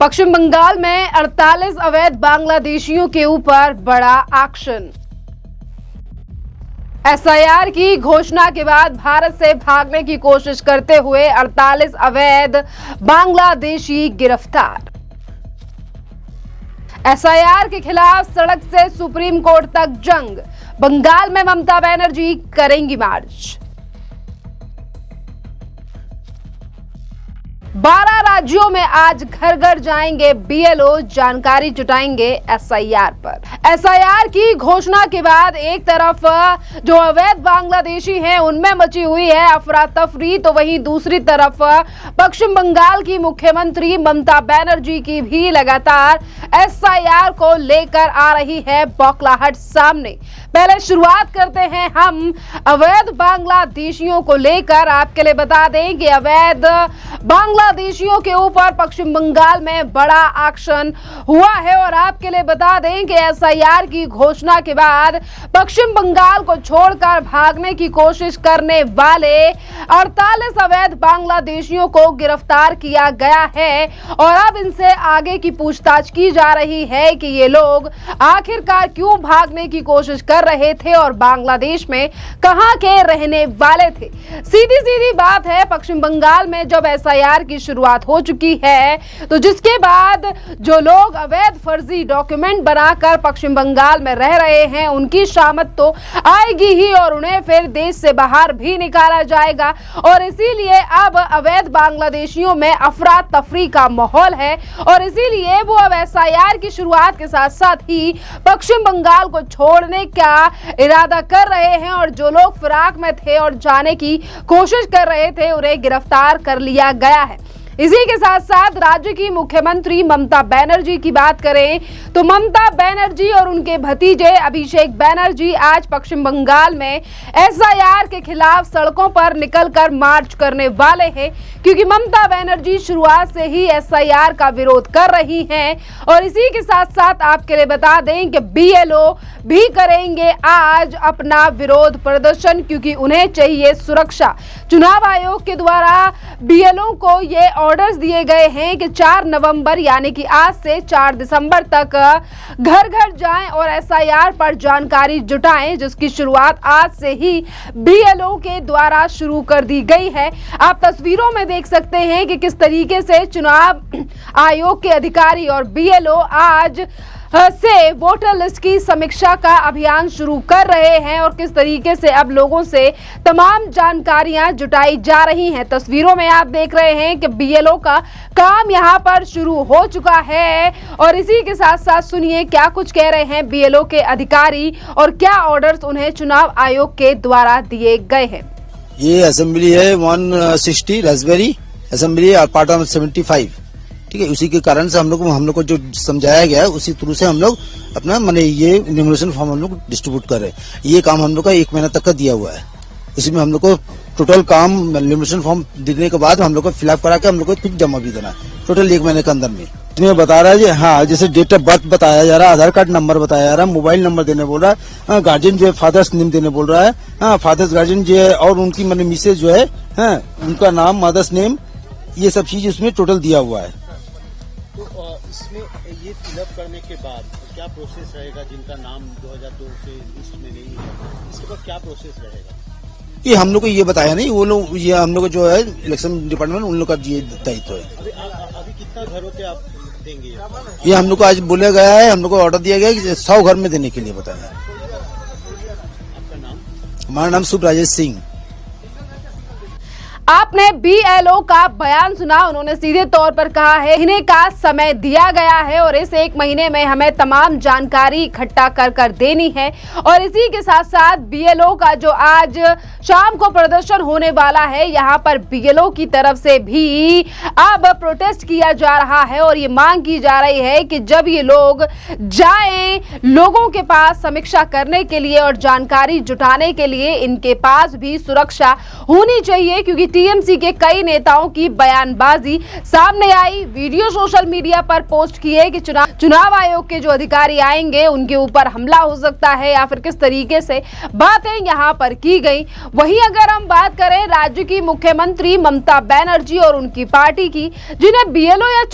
पश्चिम बंगाल में 48 अवैध बांग्लादेशियों के ऊपर बड़ा एक्शन। एसआईआर की घोषणा के बाद भारत से भागने की कोशिश करते हुए 48 अवैध बांग्लादेशी गिरफ्तार। एसआईआर के खिलाफ सड़क से सुप्रीम कोर्ट तक जंग। बंगाल में ममता बनर्जी करेंगी मार्च। 12 राज्यों में आज घर घर जाएंगे बीएलओ, जानकारी जुटाएंगे एसआईआर पर। एसआईआर की घोषणा के बाद एक तरफ जो अवैध बांग्लादेशी हैं उनमें मची हुई है अफरा तफरी, तो वहीं दूसरी तरफ पश्चिम बंगाल की मुख्यमंत्री ममता बनर्जी की भी लगातार एसआईआर को लेकर आ रही है बौखलाहट सामने। पहले शुरुआत करते हैं हम अवैध बांग्लादेशियों को लेकर। आपके लिए बता दें कि अवैध बांग्लादेशियों के ऊपर पश्चिम बंगाल में बड़ा एक्शन हुआ है और आपके लिए बता दें कि एसआईआर की घोषणा के बाद पश्चिम बंगाल को छोड़कर भागने की कोशिश करने वाले 48 अवैध बांग्लादेशियों को गिरफ्तार किया गया है और अब इनसे आगे की पूछताछ की जा रही है कि ये लोग आखिरकार क्यों भागने की कोशिश कर रहे थे और बांग्लादेश में कहां के रहने वाले थे। सीधी सीधी बात है, पश्चिम बंगाल में जब एसआईआर की शुरुआत हो चुकी है तो जिसके बाद जो लोग अवैध फर्जी डॉक्यूमेंट बनाकर पश्चिम बंगाल में रह रहे हैं उनकी शामत तो आएगी ही और उन्हें फिर देश से बाहर भी निकाला जाएगा और इसीलिए अब अवैध बांग्लादेशियों में अफरा तफरी का माहौल है और इसीलिए वो अब एसआईआर की शुरुआत के साथ साथ ही पश्चिम बंगाल को छोड़ने का इरादा कर रहे हैं और जो लोग फिराक में थे और जाने की कोशिश कर रहे थे उन्हें गिरफ्तार कर लिया गया है। इसी के साथ साथ राज्य की मुख्यमंत्री ममता बनर्जी की बात करें तो ममता बनर्जी और उनके भतीजे अभिषेक बनर्जी आज पश्चिम बंगाल में एसआईआर के खिलाफ सड़कों पर निकलकर मार्च करने वाले हैं क्योंकि ममता बनर्जी शुरुआत से ही एसआईआर का विरोध कर रही हैं और इसी के साथ साथ आपके लिए बता दें कि बीएलओ भी करेंगे आज अपना विरोध प्रदर्शन क्योंकि उन्हें चाहिए सुरक्षा। चुनाव आयोग के द्वारा बीएलओ को ये ऑर्डर्स दिए गए हैं कि 4 नवंबर यानी कि आज से 4 दिसंबर तक घर घर जाएं और एसआईआर पर जानकारी जुटाएं, जिसकी शुरुआत आज से ही बीएलओ के द्वारा शुरू कर दी गई है। आप तस्वीरों में देख सकते हैं कि किस तरीके से चुनाव आयोग के अधिकारी और बीएलओ आज से वोटर लिस्ट की समीक्षा का अभियान शुरू कर रहे हैं और किस तरीके से अब लोगों से तमाम जानकारियां जुटाई जा रही हैं। तस्वीरों में आप देख रहे हैं कि बीएलओ का काम यहां पर शुरू हो चुका है और इसी के साथ साथ सुनिए क्या कुछ कह रहे हैं बीएलओ के अधिकारी और क्या ऑर्डर्स उन्हें चुनाव आयोग के द्वारा दिए गए हैं। ये असेंबली है 160 राजबेरी असेंबली पार्ट ऑफ 75, ठीक है। उसी के कारण से हम लोग को जो समझाया गया है उसी थ्रू से हम लोग अपना माने ये इन्यूमरेशन फॉर्म हम लोग डिस्ट्रीब्यूट कर रहे हैं। ये काम हम लोग का 1 महीना तक का दिया हुआ है। उसी में हम लोग को टोटल काम इन्यूमरेशन फॉर्म देने के बाद हम लोग को फिलअप करा के हम लोग को फिर जमा भी देना है टोटल 1 महीने के अंदर में। इसमें बता रहा है हाँ, जैसे डेट ऑफ बर्थ बताया जा रहा है, आधार कार्ड नंबर बताया जा रहा है, मोबाइल नंबर देने बोल रहा है, गार्जियन जो है फादर्स नेम देने बोल रहा है, फादर्स गार्जियन जो है और उनकी मैंने मिसेज जो है उनका नाम, मदर्स नेम, ये सब चीज उसमें टोटल दिया हुआ है। तो इसमें ये फिलअप करने के बाद क्या प्रोसेस रहेगा? जिनका नाम 2002 से लिस्ट में नहीं है इसके बाद क्या प्रोसेस रहेगा? ये हम लोग को ये बताया नहीं, वो लोग ये हम लोग जो है इलेक्शन डिपार्टमेंट उन लोग का ये दायित्व है। अभी कितना घरों पे आप देंगे? ये हम लोग को आज बोला गया है, हम लोग को ऑर्डर दिया गया है कि 100 घर में देने के लिए बताया। आपका नाम? हमारा नाम शुभ राजेश सिंह। आपने बीएलओ का बयान सुना, उन्होंने सीधे तौर पर कहा है इन्हें का समय दिया गया है और इस 1 महीने में हमें तमाम जानकारी इकट्ठा कर देनी है और इसी के साथ साथ बीएलओ का जो आज शाम को प्रदर्शन होने वाला है, यहाँ पर बीएलओ की तरफ से भी अब प्रोटेस्ट किया जा रहा है और ये मांग की जा रही है कि जब ये लोग जाएं लोगों के पास समीक्षा करने के लिए और जानकारी जुटाने के लिए, इनके पास भी सुरक्षा होनी चाहिए क्योंकि टीएमसी के कई नेताओं की बयानबाजी सामने आई। वीडियो सोशल मीडिया पर पोस्ट किए कि चुनाव आयोग के जो अधिकारी आएंगे उनके ऊपर हमला हो सकता है या फिर किस तरीके से बातें यहां पर की गई। वहीं अगर हम बात करें राज्य की मुख्यमंत्री ममता बनर्जी और उनकी पार्टी की, जिन्हें बीएलओ या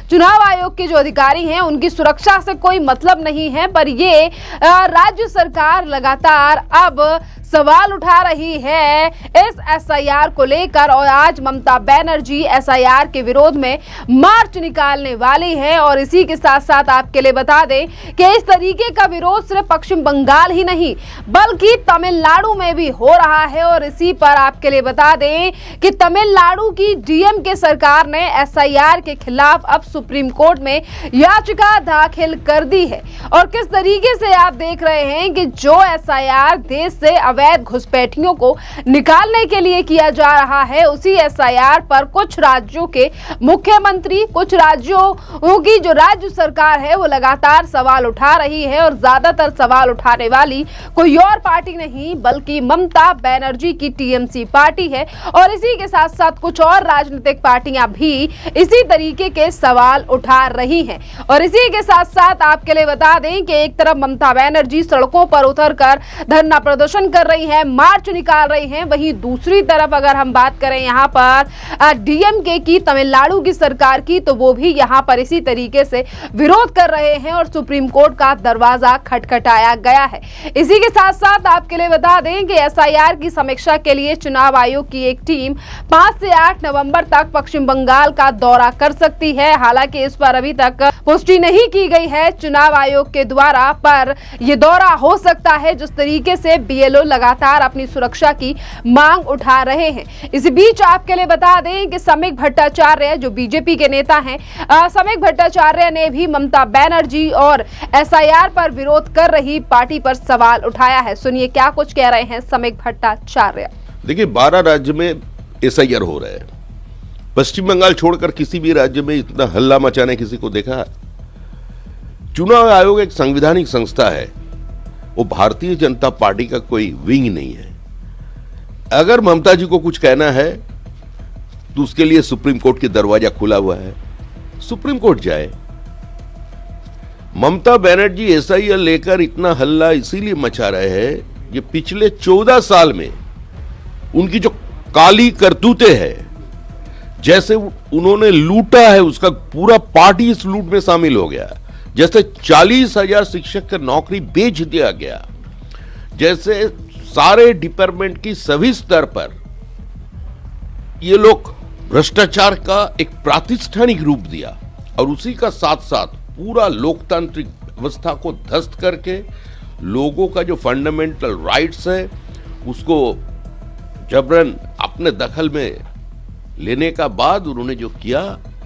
चुनाव आयोग के जो अधिकारी हैं उनकी सुरक्षा से कोई मतलब नहीं है, पर ये राज्य सरकार लगातार अब सवाल उठा रही है इस एसआईआर को लेकर। और आज ममता बनर्जी एसआईआर के विरोध में मार्च निकालने वाली है। और इसी के साथ साथ आपके लिए बता दें कि इस तरीके का विरोध सिर्फ पश्चिम बंगाल ही नहीं बल्कि तमिलनाडु में भी हो रहा है। और इसी पर आपके लिए बता दें कि तमिलनाडु की डीएमके सरकार ने एसआईआर के खिलाफ अब सुप्रीम कोर्ट में याचिका दाखिल कर दी है। और किस तरीके से आप देख रहे हैं कि जो एसआईआर देश से अवैध घुसपैठियों को निकालने के लिए किया जा रहा है, उसी एसआईआर पर कुछ राज्यों के मुख्यमंत्री, कुछ राज्यों की जो राज्य सरकार है वो लगातार सवाल उठा रही है। और ज्यादातर सवाल उठाने वाली कोई और पार्टी नहीं बल्कि ममता बनर्जी की टीएमसी पार्टी है। और इसी के साथ साथ कुछ और राजनीतिक पार्टियां भी इसी तरीके के सवाल उठा रही हैं। और इसी के साथ साथ आपके लिए बता दें कि एक तरफ ममता बनर्जी सड़कों पर उतरकर धरना प्रदर्शन कर रही हैं, मार्च निकाल रही हैं, वहीं दूसरी तरफ अगर हम बात करें यहाँ पर डीएमके की, तमिलनाडु की सरकार की, तो वो भी यहाँ पर इसी तरीके से विरोध कर रहे हैं और सुप्रीम कोर्ट का दरवाजा खटखटाया गया है। इसी के साथ साथ आपके लिए बता दें कि एसआईआर की समीक्षा के लिए चुनाव आयोग की एक टीम 5 से 8 नवंबर तक पश्चिम बंगाल का दौरा कर सकती है। हालांकि इस पर अभी तक पुष्टि नहीं की गई है चुनाव आयोग के द्वारा, पर यह दौरा हो सकता है जिस तरीके से बीएलओ लगातार अपनी सुरक्षा की मांग उठा रहे हैं। इस बीच आपके लिए बता दें कि समीक भट्टाचार्य जो बीजेपी के नेता हैं, समीक भट्टाचार्य ने भी ममता बनर्जी और एसआईआर पर विरोध कर रही पार्टी पर सवाल उठाया है। सुनिए क्या कुछ कह रहे हैं समीक भट्टाचार्य। देखिए 12 राज्य में एसआईआर हो रहा है। पश्चिम बंगाल छोड़कर किसी भी राज्य में इतना हल्ला मचाने किसी को देखा? चुनाव आयोग एक संवैधानिक संस्था है, वो भारतीय जनता पार्टी का कोई विंग नहीं है। अगर ममता जी को कुछ कहना है तो उसके लिए सुप्रीम कोर्ट के दरवाजा खुला हुआ है, सुप्रीम कोर्ट जाए। ममता बनर्जी एसआईआर लेकर इतना हल्ला इसीलिए मचा रहे हैं, ये पिछले 14 साल में उनकी जो काली करतूतें हैं, जैसे उन्होंने लूटा है उसका पूरा पार्टी इस लूट में शामिल हो गया। जैसे 40,000 शिक्षक का नौकरी बेच दिया गया, जैसे सारे डिपार्टमेंट की सभी स्तर पर ये लोग भ्रष्टाचार का एक प्रातिष्ठानिक रूप दिया और उसी का साथ साथ पूरा लोकतांत्रिक व्यवस्था को ध्वस्त करके लोगों का जो फंडामेंटल राइट्स है उसको जबरन अपने दखल में लेने का बाद उन्होंने जो किया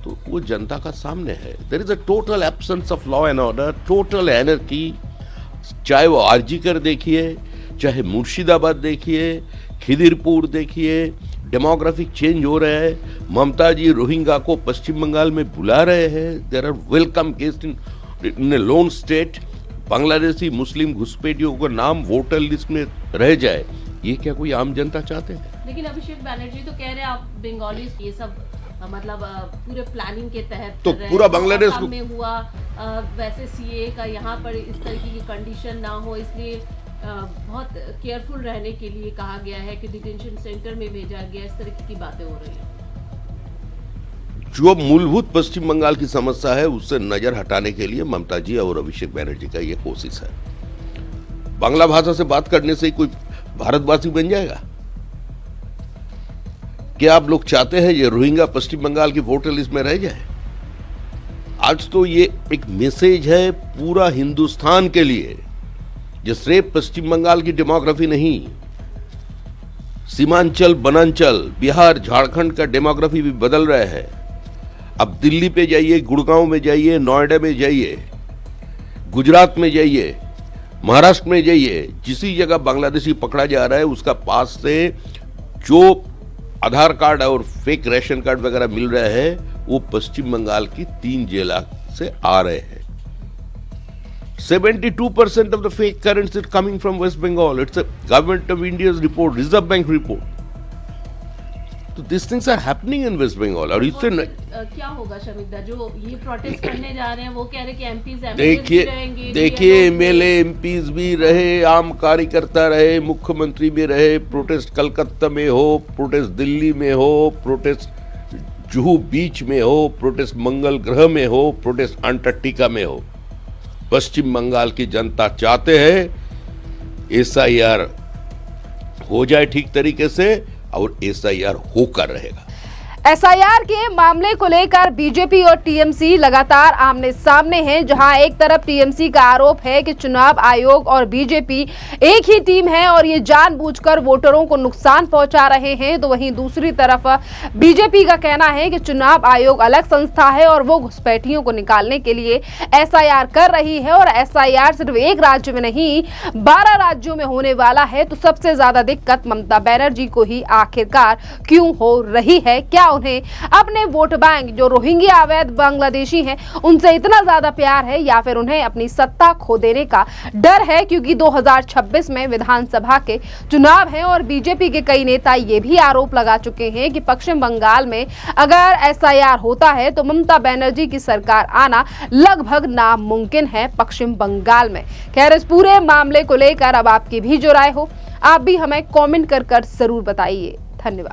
तो वो जनता का सामने है। There is a total absence of law and order, total anarchy. चाहे वो आरजीकर देखिए, चाहे मुर्शिदाबाद देखिए, खिदिरपुर देखिए, डेमोग्राफिक चेंज हो रहा है। ममता जी रोहिंग्या को पश्चिम बंगाल में बुला रहे हैं। There are welcome guest in a lone state. Bangladeshi मुस्लिम घुसपैठियों का नाम वोटर लिस्ट में रह जाए, ये क्या कोई आम जनता चाहते हैं? लेकिन अभिषेक बैनर्जी तो कह रहे हैं आप बंगाली ये सब मतलब पूरे प्लानिंग के तहत तो पूरा बांग्लादेश में हुआ, वैसे सीए का यहाँ पर इस तरह की कंडीशन ना हो, इसलिए बहुत केयरफुल रहने के लिए कहा गया है कि डिटेंशन सेंटर में भेजा गया, इस तरह की बातें हो रही हैं। जो मूलभूत पश्चिम बंगाल की समस्या है उससे नजर हटाने के लिए ममता जी और अभिषेक बैनर्जी का यह कोशिश है। बांग्ला भाषा से बात करने से ही कोई भारतवासी बन जाएगा? क्या आप लोग चाहते हैं ये रोहिंग्या पश्चिम बंगाल की वोटर लिस्ट में रह जाए? आज तो ये एक मैसेज है पूरा हिंदुस्तान के लिए, जो सिर्फ पश्चिम बंगाल की डेमोग्राफी नहीं, सीमांचल, वनांचल, बिहार, झारखंड का डेमोग्राफी भी बदल रहा है। अब दिल्ली पे जाइए, गुड़गांव में जाइए, नोएडा में जाइए, गुजरात में जाइए, महाराष्ट्र में जाइए, जिसी जगह बांग्लादेशी पकड़ा जा रहा है उसका पास से जो आधार कार्ड और फेक रेशन कार्ड वगैरह मिल रहा है वो पश्चिम बंगाल की 3 जिला से आ रहे हैं। 72% of the fake currency is coming from West Bengal. It's a Government of India's report, Reserve Bank report. तो this things are happening in West Bengal. और इससे क्या होगा शमिता, जो ये प्रोटेस्ट करने जा रहे हैं वो कह रहे हैं कि एमपीज देखिए एमएलए एमपीज भी रहे, आम कार्यकर्ता रहे, मुख्यमंत्री भी रहे, प्रोटेस्ट कलकत्ता में हो, प्रोटेस्ट दिल्ली में हो, प्रोटेस्ट जुहू बीच में हो, प्रोटेस्ट मंगल ग्रह में हो, प्रोटेस्ट अंटार्कटिका में हो, पश्चिम बंगाल की जनता चाहते हैं एसआईआर हो जाए ठीक तरीके से, और एसआईआर होकर रहेगा। एसआईआर के मामले को लेकर बीजेपी और टीएमसी लगातार आमने सामने हैं, जहां एक तरफ टीएमसी का आरोप है कि चुनाव आयोग और बीजेपी एक ही टीम है और ये जानबूझकर वोटरों को नुकसान पहुंचा रहे हैं, तो वहीं दूसरी तरफ बीजेपी का कहना है कि चुनाव आयोग अलग संस्था है और वो घुसपैठियों को निकालने के लिए एसआईआर कर रही है, और एसआईआर सिर्फ एक राज्य में नहीं 12 राज्यों में होने वाला है। तो सबसे ज्यादा दिक्कत ममता बनर्जी को ही आखिरकार क्यों हो रही है? क्या उन्हें अपने वोट बैंक जो रोहिंग्या अवैध बांग्लादेशी हैं उनसे इतना ज्यादा प्यार है, या फिर उन्हें अपनी सत्ता खो देने का डर है? क्योंकि 2026 में विधानसभा के चुनाव हैं और बीजेपी के कई नेता ये भी आरोप लगा चुके हैं कि पश्चिम बंगाल में अगर एसआईआर होता है तो ममता बनर्जी की सरकार आना लगभग नामुमकिन है पश्चिम बंगाल में। खैर, इस पूरे मामले को लेकर अब आपकी भी जो राय हो, आप भी हमें कमेंट कर जरूर बताइए। धन्यवाद।